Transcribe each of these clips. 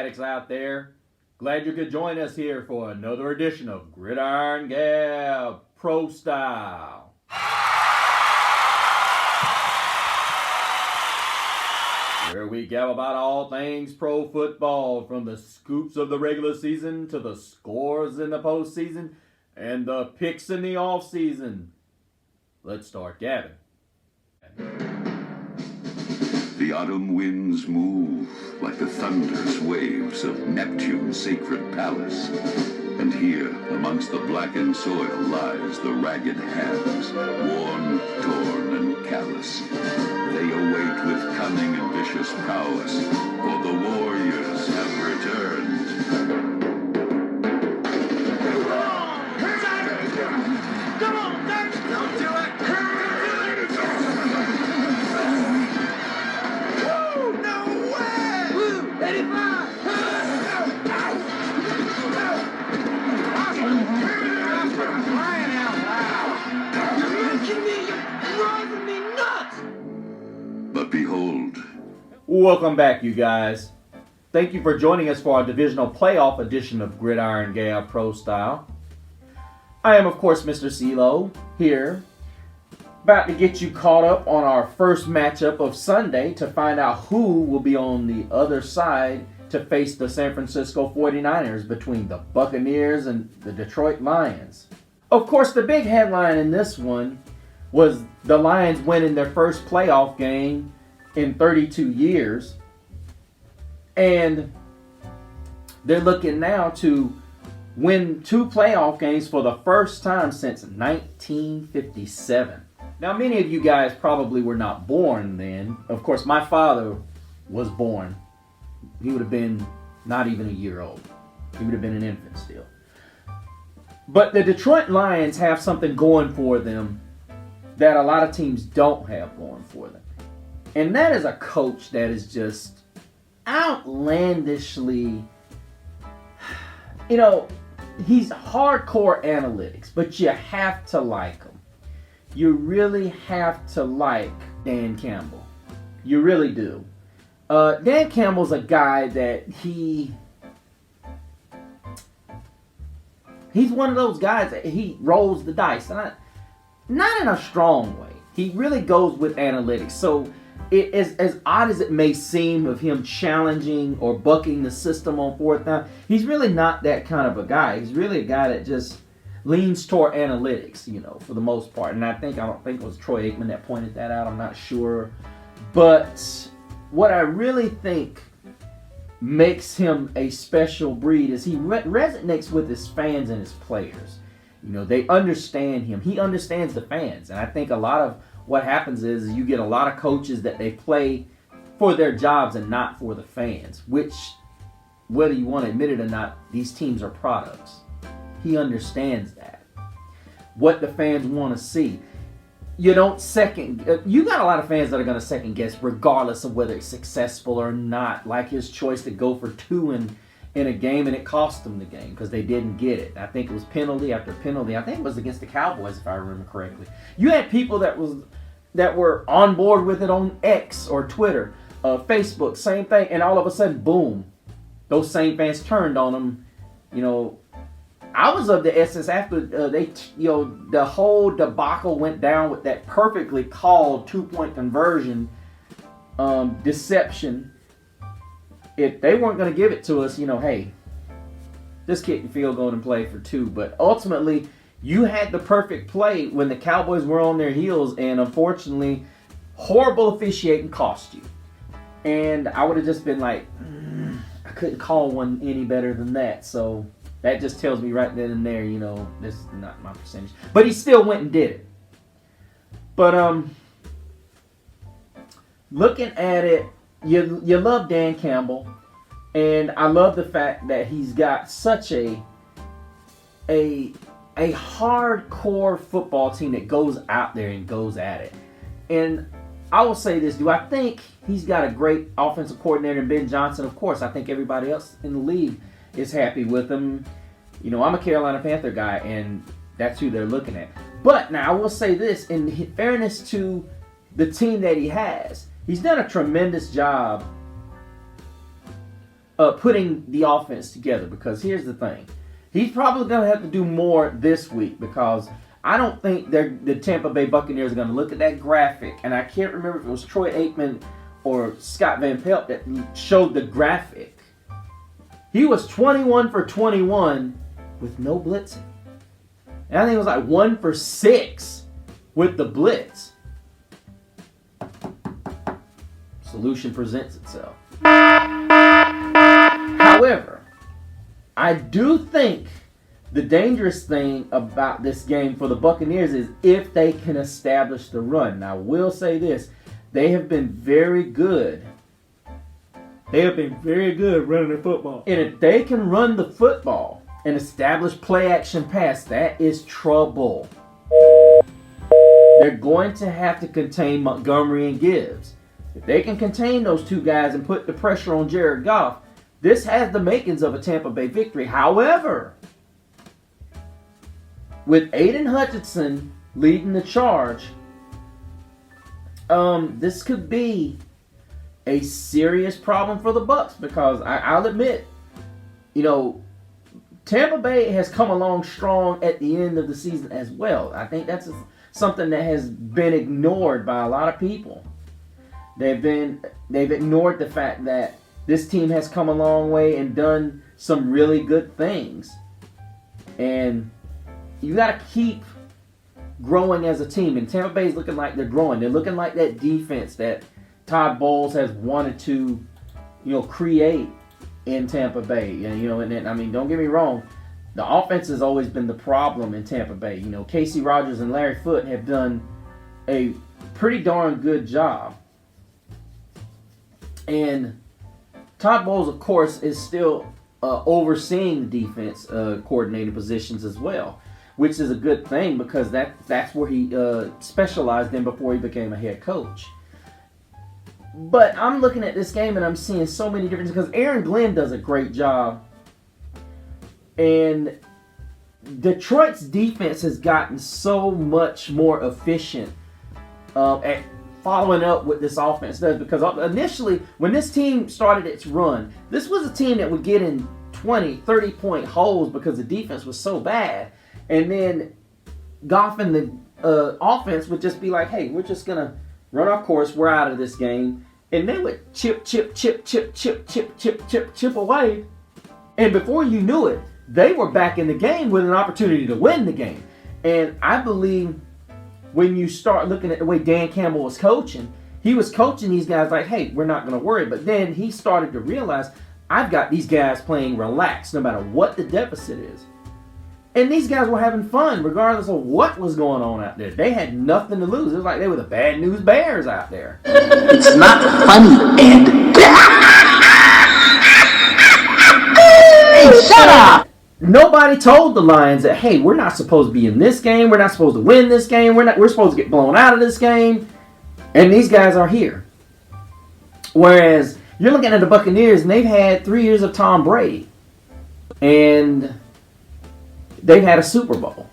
fanatics out there. Glad you could join us here for another edition of Gridiron Gab Pro Style. Where we gab about all things pro football, from the scoops of the regular season to the scores in the postseason and the picks in the offseason. Let's start gabbing. The autumn winds move like the thunderous waves of Neptune's sacred palace. And here, amongst the blackened soil, lies the ragged hands, worn, torn, and callous. They await with cunning and vicious prowess, for the warriors have returned. Come on, Dutch! Don't do it! Woo! No way! Woo! 85! Crying out loud! You're making me, you're driving me nuts! But behold, Welcome back, you guys. Thank you for joining us for our divisional playoff edition of Gridiron Gab Pro Style. I am, of course, Mr. CeeLo here, about to get you caught up on our first matchup of Sunday to find out who will be on the other side to face the San Francisco 49ers between the Buccaneers and the Detroit Lions. Of course, the big headline in this one was the Lions winning their first playoff game in 32 years. And they're looking now to win 2 playoff games for the first time since 1957. Now, many of you guys probably were not born then. Of course, my father was born. He would have been not even a year old. He would have been an infant still. But the Detroit Lions have something going for them that a lot of teams don't have going for them. And that is a coach that is just outlandishly, he's hardcore analytics, but you have to like him. You really have to like Dan Campbell. You really do. Dan Campbell's a guy that he's one of those guys that he rolls the dice, and not in a strong way. He really goes with analytics. So it is, as odd as it may seem of him challenging or bucking the system on fourth down, he's really not that kind of a guy. He's really a guy that just leans toward analytics, for the most part. And I don't think it was Troy Aikman that pointed that out. I'm not sure. But what I really think makes him a special breed is he resonates with his fans and his players. They understand him. He understands the fans. And I think a lot of what happens is you get a lot of coaches that they play for their jobs and not for the fans, which, whether you want to admit it or not, these teams are products. He understands that. What the fans want to see. You got a lot of fans that are going to second guess regardless of whether it's successful or not, like his choice to go for 2 in a game, and it cost them the game because they didn't get it. I think it was penalty after penalty. I think it was against the Cowboys, if I remember correctly. You had people that were on board with it on X or Twitter, Facebook, same thing, and all of a sudden, boom, those same fans turned on them. I was of the essence after the whole debacle went down with that perfectly called 2-point conversion deception. If they weren't going to give it to us, hey, just kick the field goal and play for 2. But ultimately, you had the perfect play when the Cowboys were on their heels, and unfortunately, horrible officiating cost you. And I would have just been like, I couldn't call one any better than that. So that just tells me right then and there, this is not my percentage. But he still went and did it. But looking at it, you love Dan Campbell, and I love the fact that he's got such a hardcore football team that goes out there and goes at it. And I will say this, do I think he's got a great offensive coordinator in Ben Johnson? Of course, I think everybody else in the league is happy with him. I'm a Carolina Panther guy, and that's who they're looking at. But now I will say this, in fairness to the team that he has, he's done a tremendous job putting the offense together. Because here's the thing. He's probably going to have to do more this week because I don't think the Tampa Bay Buccaneers are going to look at that graphic. And I can't remember if it was Troy Aikman or Scott Van Pelt that showed the graphic. He was 21 for 21 with no blitzing. And I think it was like 1 for 6 with the blitz. Solution presents itself. However, I do think the dangerous thing about this game for the Buccaneers is if they can establish the run. Now, I will say this. They have been very good. They have been very good running the football. And if they can run the football and establish play action pass, that is trouble. They're going to have to contain Montgomery and Gibbs. If they can contain those two guys and put the pressure on Jared Goff, this has the makings of a Tampa Bay victory. However, with Aiden Hutchinson leading the charge, this could be a serious problem for the Bucs because I'll admit, Tampa Bay has come along strong at the end of the season as well. I think that's something that has been ignored by a lot of people. They've ignored the fact that this team has come a long way and done some really good things. And you got to keep growing as a team. And Tampa Bay is looking like they're growing. They're looking like that defense that Todd Bowles has wanted to, create in Tampa Bay. And don't get me wrong, the offense has always been the problem in Tampa Bay. Casey Rogers and Larry Foote have done a pretty darn good job. And Todd Bowles, of course, is still overseeing the defense coordinating positions as well, which is a good thing because that's where he specialized in before he became a head coach. But I'm looking at this game and I'm seeing so many differences because Aaron Glenn does a great job. And Detroit's defense has gotten so much more efficient at following up what this offense does. Because initially, when this team started its run, this was a team that would get in 20, 30-point holes because the defense was so bad. And then Goff and the offense would just be like, hey, we're just going to run our course. We're out of this game. And they would chip away. And before you knew it, they were back in the game with an opportunity to win the game. And I believe when you start looking at the way Dan Campbell was coaching, he was coaching these guys like, hey, we're not going to worry. But then he started to realize, I've got these guys playing relaxed no matter what the deficit is. And these guys were having fun regardless of what was going on out there. They had nothing to lose. It was like they were the bad news bears out there. It's not funny, Ed. Hey, shut up! Nobody told the Lions that, hey, we're not supposed to be in this game. We're not supposed to win this game. We're supposed to get blown out of this game. And these guys are here. Whereas you're looking at the Buccaneers and they've had 3 years of Tom Brady. And they've had a Super Bowl.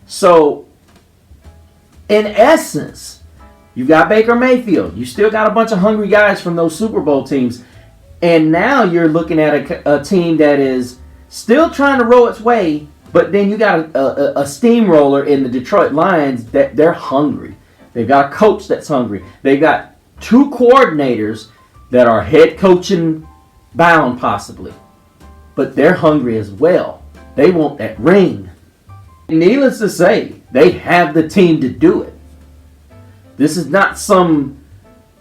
So, in essence, you've got Baker Mayfield. You still got a bunch of hungry guys from those Super Bowl teams. And now you're looking at a team that is still trying to roll its way, but then you got a steamroller in the Detroit Lions that they're hungry. They've got a coach that's hungry. They've got 2 coordinators that are head coaching bound possibly. But they're hungry as well. They want that ring. Needless to say, they have the team to do it. This is not some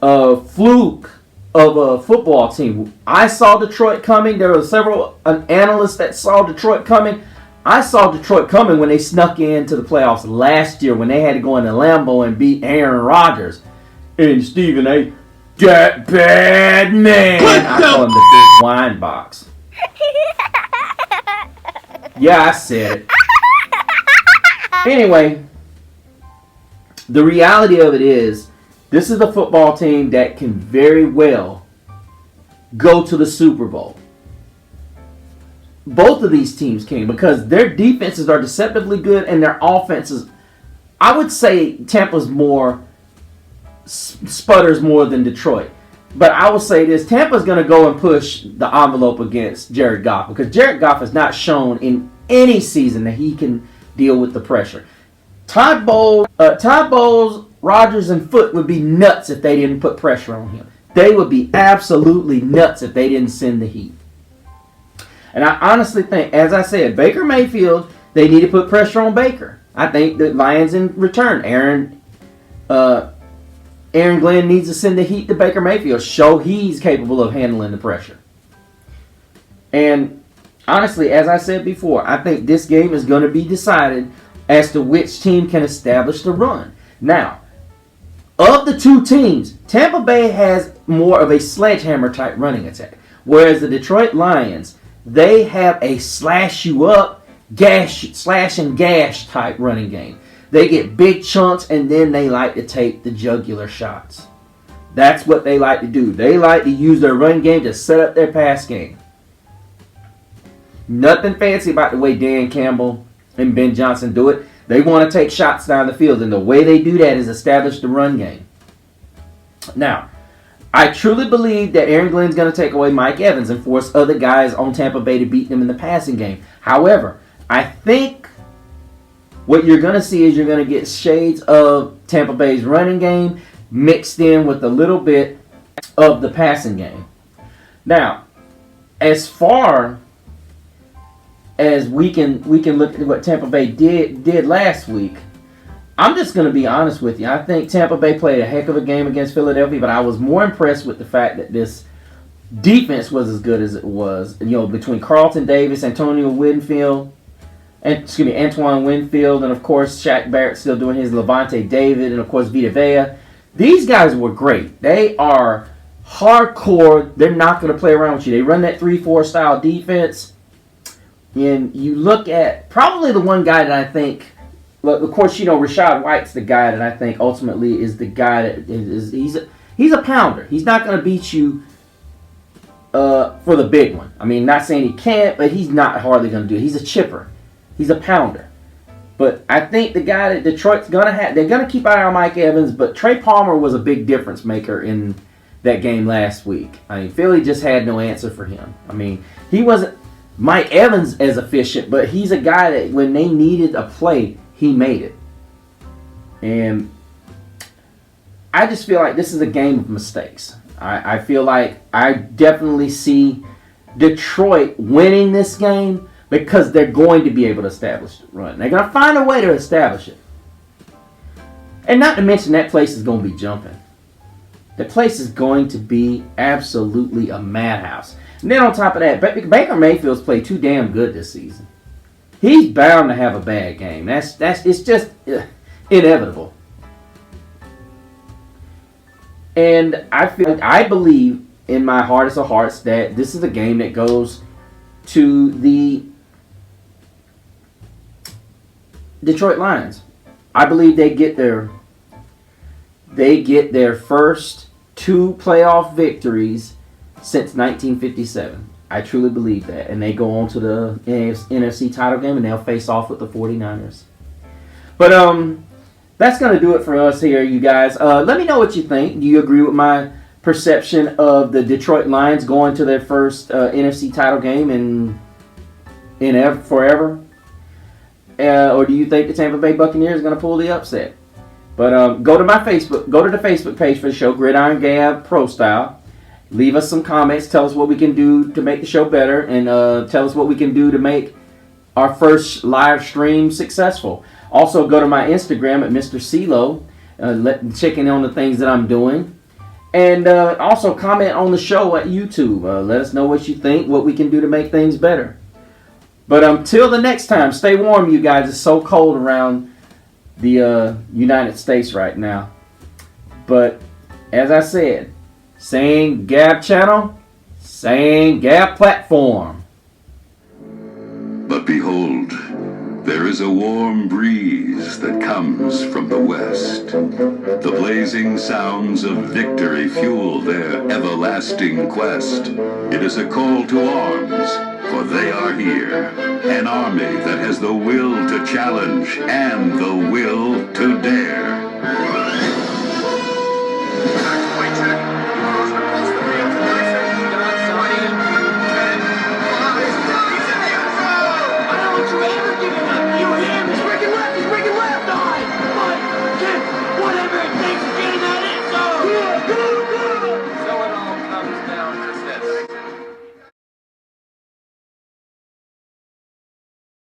fluke of a football team. I saw Detroit coming. There were several analysts that saw Detroit coming. I saw Detroit coming when they snuck into the playoffs last year when they had to go into Lambeau and beat Aaron Rodgers. And Stephen A. That bad man. I call him the big wine box. Yeah, I said it. Anyway, the reality of it is, this is a football team that can very well go to the Super Bowl. Both of these teams can because their defenses are deceptively good and their offenses, I would say Tampa's more sputters more than Detroit. But I will say this: Tampa's going to go and push the envelope against Jared Goff because Jared Goff has not shown in any season that he can deal with the pressure. Todd Bowles, Rodgers, and Foot would be nuts if they didn't put pressure on him. They would be absolutely nuts if they didn't send the heat. And I honestly think, as I said, Baker Mayfield, they need to put pressure on Baker. I think the Lions in return, Aaron Glenn needs to send the heat to Baker Mayfield. Show he's capable of handling the pressure. And honestly, as I said before, I think this game is going to be decided as to which team can establish the run. Now, of the two teams, Tampa Bay has more of a sledgehammer type running attack. Whereas the Detroit Lions, they have a slash you up, slash and gash type running game. They get big chunks and then they like to take the jugular shots. That's what they like to do. They like to use their run game to set up their pass game. Nothing fancy about the way Dan Campbell and Ben Johnson do it. They want to take shots down the field, and the way they do that is establish the run game. Now, I truly believe that Aaron Glenn's going to take away Mike Evans and force other guys on Tampa Bay to beat them in the passing game. However, I think what you're going to see is you're going to get shades of Tampa Bay's running game mixed in with a little bit of the passing game. Now, as far as we can look at what Tampa Bay did last week, I'm just going to be honest with you. I think Tampa Bay played a heck of a game against Philadelphia, but I was more impressed with the fact that this defense was as good as it was. You know, between Carlton Davis, Antoine Winfield, and of course Shaq Barrett still doing his, Levante David, and of course Vita Vea. These guys were great. They are hardcore. They're not going to play around with you. They run that 3-4 style defense. And you look at probably the one guy that I think, well, of course, you know, Rachaad White's the guy that I think ultimately is the guy that is he's a pounder. He's not going to beat you for the big one. I mean, not saying he can't, but he's not hardly going to do it. He's a chipper. He's a pounder. But I think the guy that Detroit's going to have, they're going to keep an eye on Mike Evans, but Trey Palmer was a big difference maker in that game last week. I mean, Philly just had no answer for him. I mean, he wasn't Mike Evans as efficient, but he's a guy that when they needed a play, he made it. And I just feel like this is a game of mistakes. I feel like I definitely see Detroit winning this game because they're going to be able to establish the run. They're going to find a way to establish it. And not to mention that place is going to be jumping. The place is going to be absolutely a madhouse. And then on top of that, Baker Mayfield's played too damn good this season. He's bound to have a bad game. It's just inevitable. And I believe in my hardest of hearts that this is a game that goes to the Detroit Lions. I believe they get their first 2 playoff victories since 1957. I truly believe that. And they go on to the NFC Title game and they'll face off with the 49ers. But that's going to do it for us here, you guys. Let me know what you think. Do you agree with my perception of the Detroit Lions going to their first NFC title game in forever? Or do you think the Tampa Bay Buccaneers are going to pull the upset? But go to the Facebook page for the show, Gridiron Gab Pro Style. Leave us some comments. Tell us what we can do to make the show better, and tell us what we can do to make our first live stream successful. Also, go to my Instagram at Mr. CeeLo. Check in on the things that I'm doing. And also comment on the show at YouTube. Let us know what you think, what we can do to make things better. But until the next time, stay warm, you guys. It's so cold around the United States right now. But as I said, same Gab channel, same Gab platform. But behold, there is a warm breeze that comes from the west. The blazing sounds of victory fuel their everlasting quest. It is a call to arms, for they are here. An army that has the will to challenge and the will to dare.